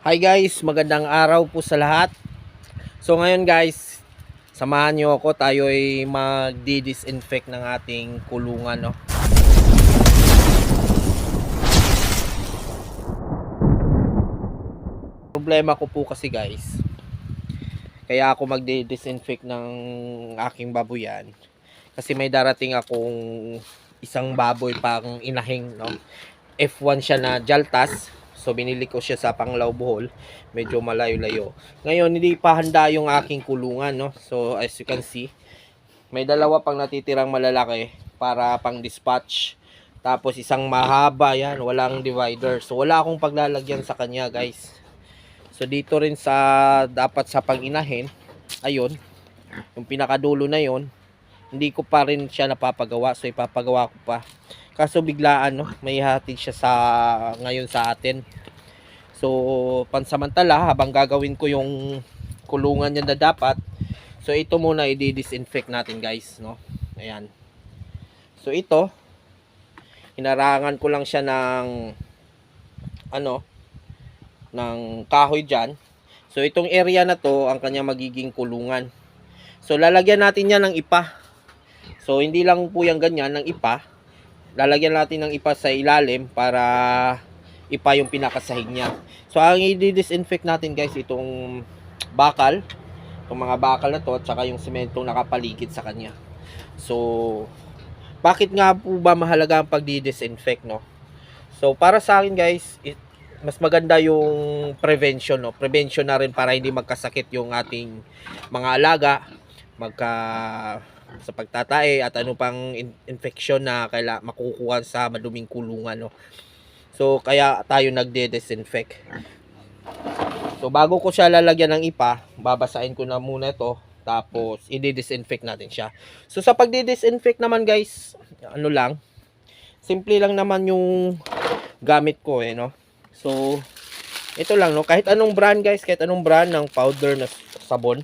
Hi guys, magandang araw po sa lahat. So ngayon guys, samahan nyo ako, tayo ay magdi-disinfect ng ating kulungan, no? Problema ko po kasi guys, kaya ako magdi-disinfect ng aking baboyan kasi may darating akong isang baboy pang inahing, no? F1 siya na Jaltas. So binili ko siya sa Panglao, Bohol. Medyo malayo-layo. Ngayon hindi pa handa yung aking kulungan, no. So as you can see, may dalawa pang natitirang malalaki para pang dispatch. Tapos isang mahaba yan, walang divider. So wala akong paglalagyan sa kanya, guys. So dito rin sa dapat sa pag-inahin, ayun, yung pinakadulo na yon, hindi ko pa rin siya napapagawa. So ipapagawa ko pa. Kaso biglaan, no, may hatid siya sa ngayon sa atin. So pansamantala habang gagawin ko yung kulungan niya na dapat, so ito muna i-disinfect natin guys, no. Ayan. So ito, hinarangan ko lang siya ng ano, ng kahoy diyan. So itong area na to ang kanya magiging kulungan. So lalagyan natin yan ng ipa. So hindi lang po yung ganyan ng ipa. Lalagyan natin ng ipa sa ilalim para ipa yung pinakasahig niya. So ang i-disinfect natin guys, itong bakal, itong mga bakal na to at saka yung sementong nakapaligid sa kanya. So bakit nga po ba mahalaga ang pag-disinfect, no? So para sa akin guys, mas maganda yung prevention, no? Prevention na rin para hindi magkasakit yung ating mga alaga, sa pagtatae at ano pang infection na makukuha sa maduming kulungan, no. So kaya tayo nagde-disinfect. So bago ko siya lalagyan ng ipa, babasahin ko na muna ito, tapos i-disinfect natin siya. So sa pagdi-disinfect naman guys, ano lang, simple lang naman yung gamit ko, no. So ito lang, no, kahit anong brand guys, kahit anong brand ng powder na sabon.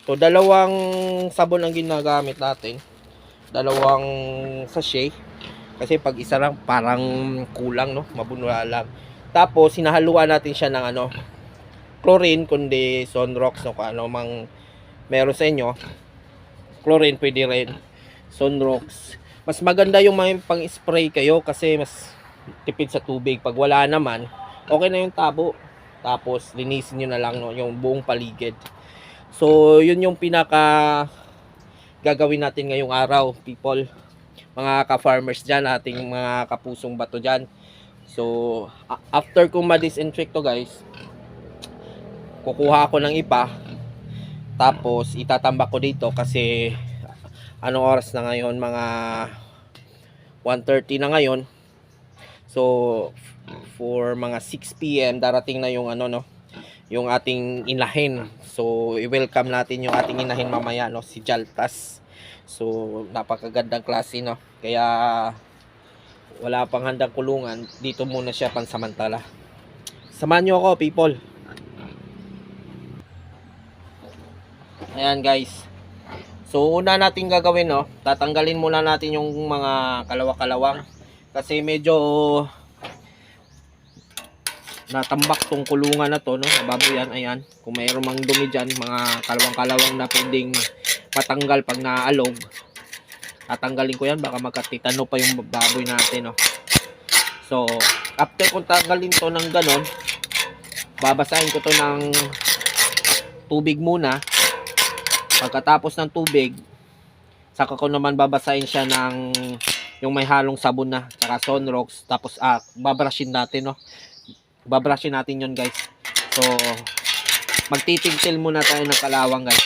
So dalawang sabon ang ginagamit natin, dalawang sachet, kasi pag isa lang parang kulang, no, mabunula lang. Tapos hinahaluan natin siya ng ano, chlorine, kundi Sunrox, no, kung ano mang meron sa inyo, chlorine pwede rin, Sunrox. Mas maganda yung may pang spray kayo kasi mas tipid sa tubig. Pag wala naman, okay na yung tabo, tapos linisin nyo na lang, no, yung buong paligid. So yun yung pinaka gagawin natin ngayong araw, people, mga ka-farmers dyan, ating mga kapusong bato dyan. So after kong ma-disinfect to guys, kukuha ako ng ipa, tapos itatambak ko dito kasi anong oras na ngayon, mga 1:30 na ngayon. So for mga 6 PM darating na yung ano, no, yung ating inahin. So i-welcome natin yung ating inahin mamaya, no, si Jaltas. So napakagandang klase, no, kaya wala pang handang kulungan, dito muna siya pansamantala. Samahan nyo ako, people. Ayan guys. So una natin gagawin, no, tatanggalin muna natin yung mga kalawak-kalawang kasi medyo natambak tong kulungan na to, no, baboyan. Ayan, kung mayroon mang dumi dyan, mga kalawang-kalawang na pwedeng matanggal pag naalog, tatanggalin ko yan, baka magkatitano pa yung baboy natin, no. So after kung tanggalin to ng ganon, babasahin ko to ng tubig muna. Pagkatapos ng tubig, saka ko naman babasahin siya ng yung may halong sabon na saka Sunrox, tapos babrushin natin, no, babrushin natin yon guys. So magtitigtil muna tayo ng kalawang guys.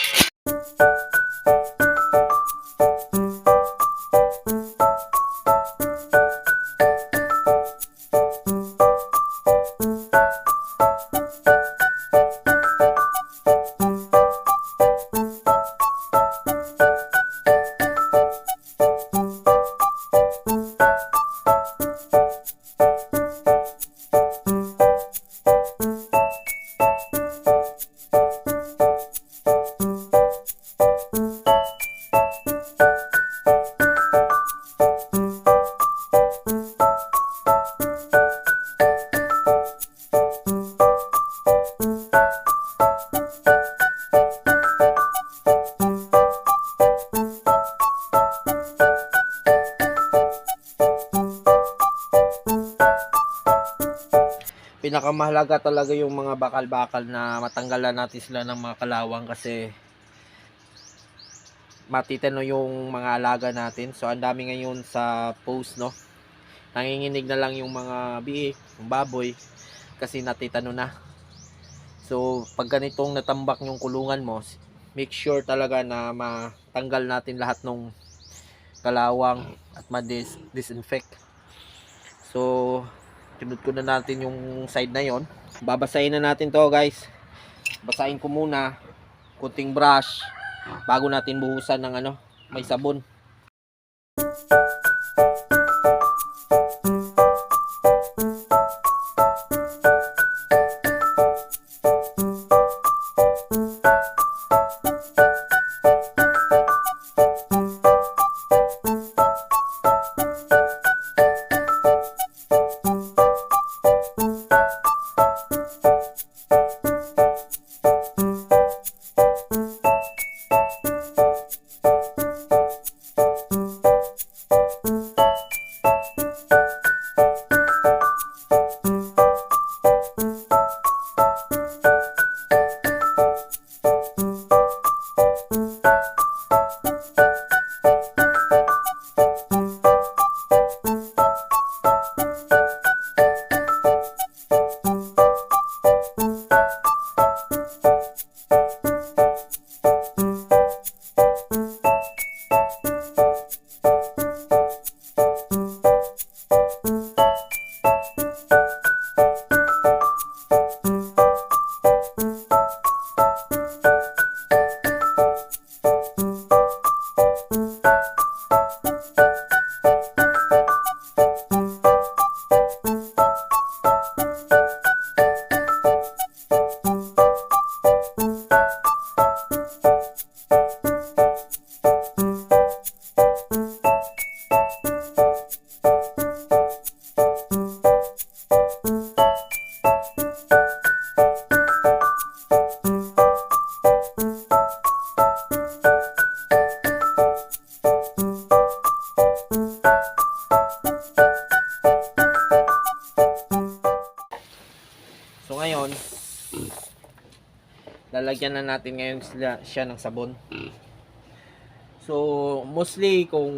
Pinakamahalaga talaga yung mga bakal-bakal na matanggalan natin sila ng mga kalawang kasi matitino yung mga alaga natin. So ang dami ngayon sa post, no, nanginginig na lang yung mga biik, yung baboy kasi natitano na. So pag ganitong natambak yung kulungan mo, make sure talaga na matanggal natin lahat ng kalawang at ma-disinfect. So sunod ko na natin yung side na yon. Babasahin na natin to, guys. Basahin ko muna, kunting brush bago natin buhusan ng may sabon. So ngayon, lalagyan na natin ngayon siya ng sabon. So mostly kung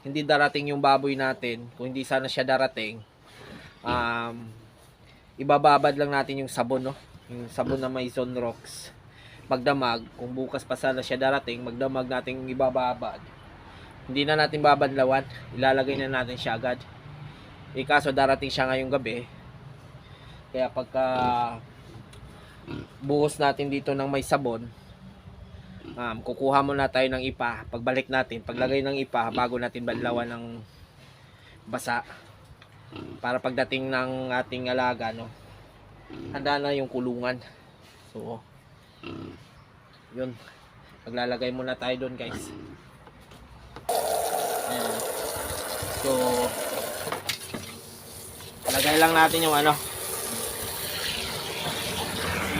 hindi darating yung baboy natin, kung hindi sana siya darating, ibababad lang natin yung sabon, no? Yung sabon na may Zonrox. Magdamag, kung bukas pa sana siya darating, magdamag natin ibababad. Hindi na natin babadlawan, ilalagay na natin siya agad. Kaso darating siya ngayong gabi. Kaya pagka buhos natin dito ng may sabon, kukuha muna tayo ng ipa. Pagbalik natin, paglagay ng ipa, bago natin badlawan ng basa. Para pagdating ng ating alaga, no, handa na yung kulungan. So, yun. Paglalagay muna tayo doon, guys. Ayan. So, lagay lang natin yung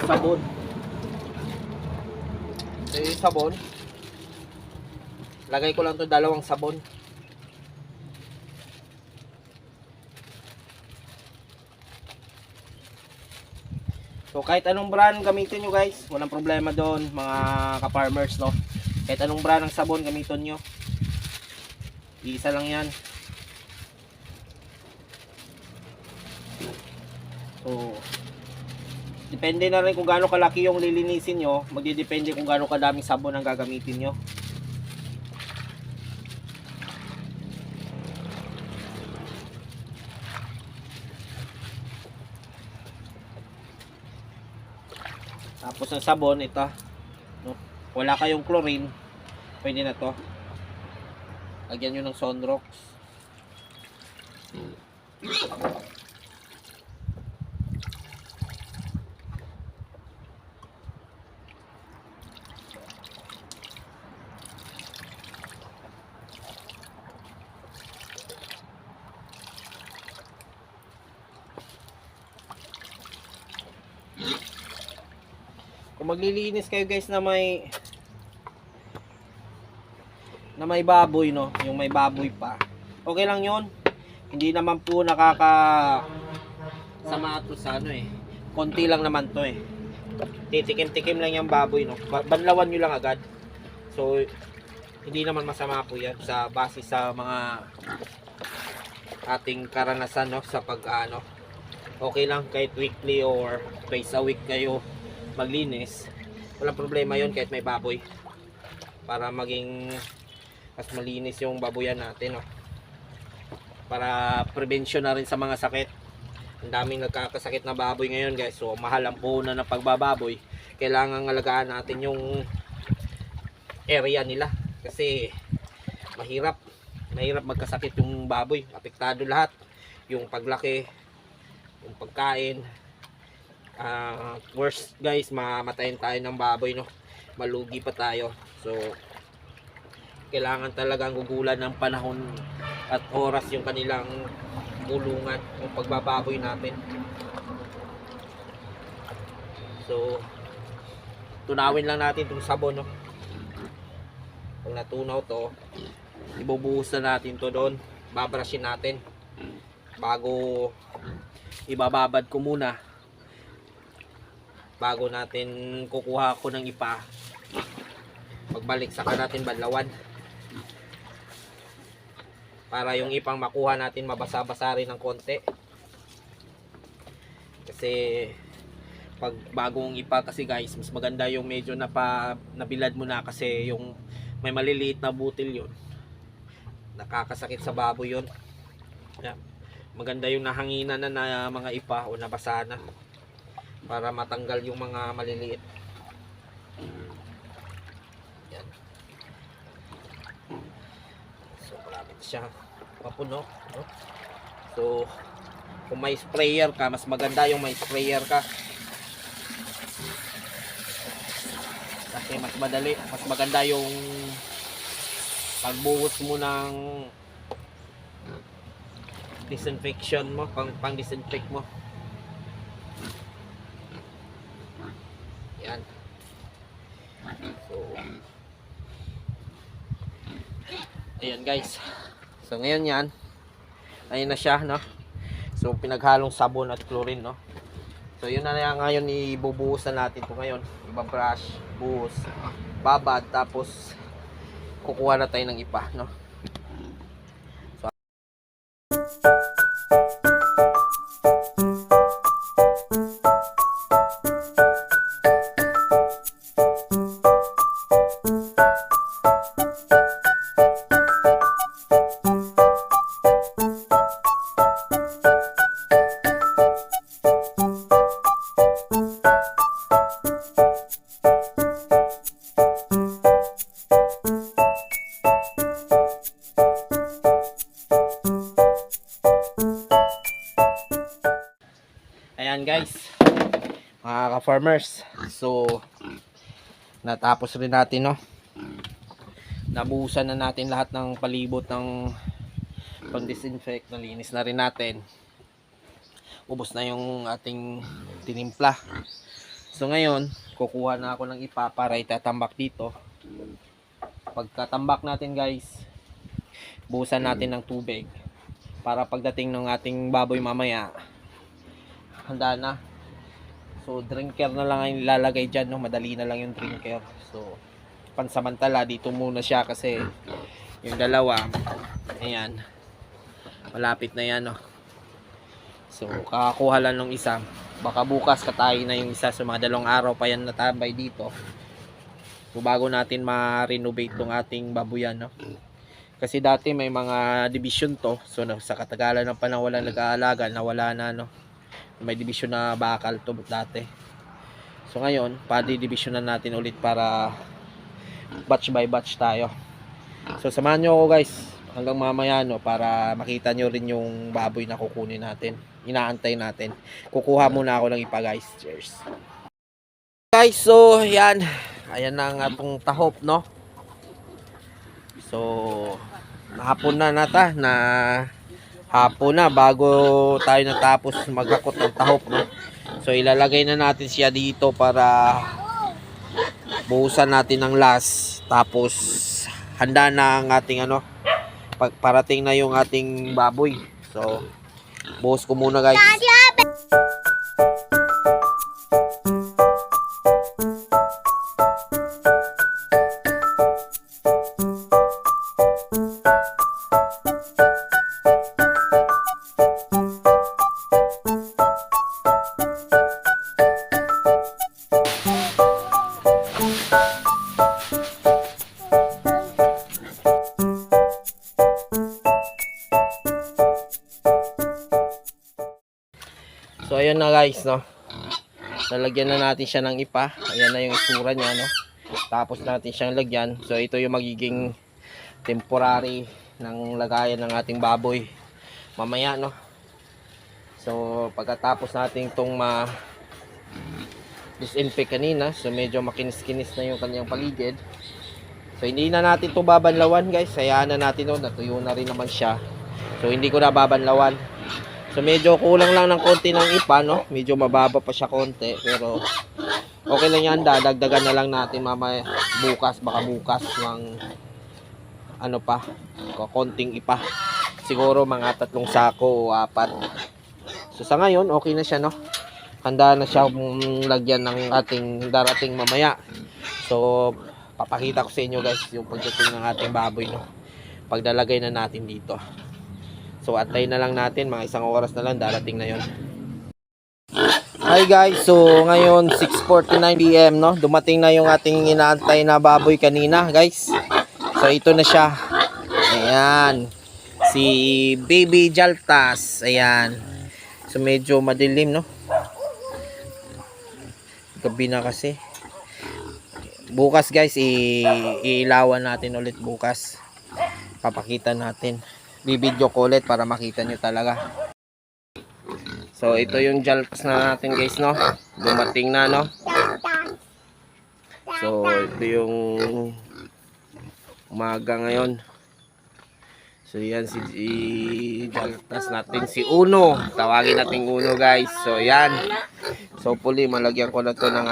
sabon. So yung sabon, lagay ko lang to dalawang sabon. So kahit anong brand gamitin nyo, guys, walang problema doon, mga ka-farmers, no. Kahit anong brand ng sabon gamitin nyo, isa lang yan. So depende na rin kung gaano kalaki yung lilinisin nyo. Magdidepende kung gaano kadaming sabon ang gagamitin nyo. Tapos ang sabon, ito, no? Wala kayong chlorine, pwede na to. Lagyan nyo ng Zonrox. Kung maglilinis kayo, guys, na may baboy, no, yung may baboy pa, okay lang yon. Hindi naman po sama to sa ano eh. Konti lang naman to eh. Titikim-tikim lang yung baboy, no. Banlawan nyo lang agad. So, hindi naman masama po yan sa base sa mga ating karanasan, no, sa pag-ano. Okay lang kahit weekly or twice a week kayo maglinis. Walang problema yon kahit may baboy. Para maging mas malinis yung baboyan natin, no. Para prevention na rin sa mga sakit. Ang daming nagkakasakit na baboy ngayon, guys. So, mahal ang puhunan ng pagbababoy. Kailangan alagaan natin yung area nila. Kasi, mahirap magkasakit yung baboy. Apektado lahat. Yung paglaki, yung pagkain. Worst, guys, mamatayin tayo ng baboy, no? Malugi pa tayo. So, kailangan talagang gugulan ng panahon at oras yung kanilang bulungan, yung pagbababoy natin. So, tunawin lang natin itong sabon, no? Pag natunaw to, ibubuhos na natin to doon, babrushin natin bago ibababad ko muna, bago natin kukuha ko ng ipa. Pagbalik saka natin banlawan para yung ipang makuha natin mabasa-basa rin ng konti. Kasi pag bagong ipa kasi, guys, mas maganda yung medyo nabilad mo na, kasi yung may maliliit na butil yun, nakakasakit sa baboy yun. Yeah. Maganda yung nahanginan na mga ipa o nabasa na para matanggal yung mga maliliit. Yan. So, malapit siya mapuno, no? So, kung may sprayer ka, mas maganda yung may sprayer ka. Kasi mas madali, mas maganda yung pagbuhos mo ng disinfection mo, pang disinfect mo. Yan. So, ayan, guys. So, ngayon yan, ayun na siya, no? So, pinaghalong sabon at chlorine, no? So, yun na lang ngayon, ibubuhos na natin ito ngayon. Ibabrush, buhos, babad, tapos kukuha na tayo ng ipa, no? So, ayan, guys, mga ka-farmers. So, natapos rin natin, no? Nabuhusan na natin lahat ng palibot ng pang-disinfect. Nalinis na rin natin. Ubos na yung ating tinimpla. So, ngayon, kukuha na ako ng ipa para itatambak dito. Pagkatambak natin, guys, buhusan natin ng tubig para pagdating ng ating baboy mamaya, handa na. So, drinker na lang ang ilalagay dyan, no? Madali na lang yung drinker. So, pansamantala, dito muna siya kasi yung dalawa, ayan, malapit na yan, no? So, kakakuha lang ng isa. Baka bukas katayin na yung isa. So, mga 2 araw pa yan natambay dito. So, bago natin ma-renovate tong ating babuyan, no? Kasi dati may mga division to. So, sa katagalan ng panahon walang nag-aalaga, nawala na, no? May division na bakal to dati. So ngayon, pa-division na natin ulit para batch by batch tayo. So samahan nyo ako, guys, hanggang mamaya, no, para makita nyo rin yung baboy na kukunin natin. Inaantay natin. Kukuha muna ako ng ipa, guys. Cheers. Guys, so yan. Ayan na ang atong tahop, no. So hapon na nata na hapon na bago tayo natapos maghakot ng tahop, no? So ilalagay na natin siya dito para buhusan natin ng last, tapos handa na ang ating ano, parating na yung ating baboy. So buhos ko muna, guys. guys, no. Lalagyan na natin siya ng ipa. Ayan na yung itsura niya, no. Tapos natin siyang lagyan. So ito yung magiging temporary ng lagayan ng ating baboy mamaya, no. So pagkatapos natin itong disinfect kanina, so medyo makinis-kinis na yung kanyang paligid. So hindi na natin ito babanlawan guys, hayaan na natin, no. Natuyo na rin naman siya. So hindi ko na babanlawan. So medyo kulang lang ng konti ng ipa, no. Medyo mababa pa siya konti, pero okay lang yan. Dadagdagan na lang natin mamaya, bukas, baka bukas ng ano pa, konting ipa. Siguro mga 3 sako o 4. So sa ngayon, okay na siya, no. Handa na siya lagyan ng ating darating mamaya. So papakita ko sa inyo guys yung pagdating ng ating baboy, no. Pagdalagay na natin dito. So atay na lang natin, mga 1 oras na lang, darating na yon. Hi guys, so ngayon 6:49 PM, no. Dumating na yung ating inaantay na baboy kanina guys. So ito na siya. Ayan. Si Baby Jaltas. Ayan. So medyo madilim, no. Gabi na kasi. Bukas guys, iilawan natin ulit bukas. Papakita natin. Bibidyo ko ulit para makita nyo talaga. So ito yung jaltas na natin guys, no. Dumating na, no. So ito yung umaga ngayon. So yan si jaltas natin, si Uno. Tawagin natin Uno guys. So yan. So puli malagyan ko na to ng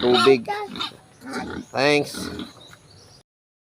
tubig. Thanks.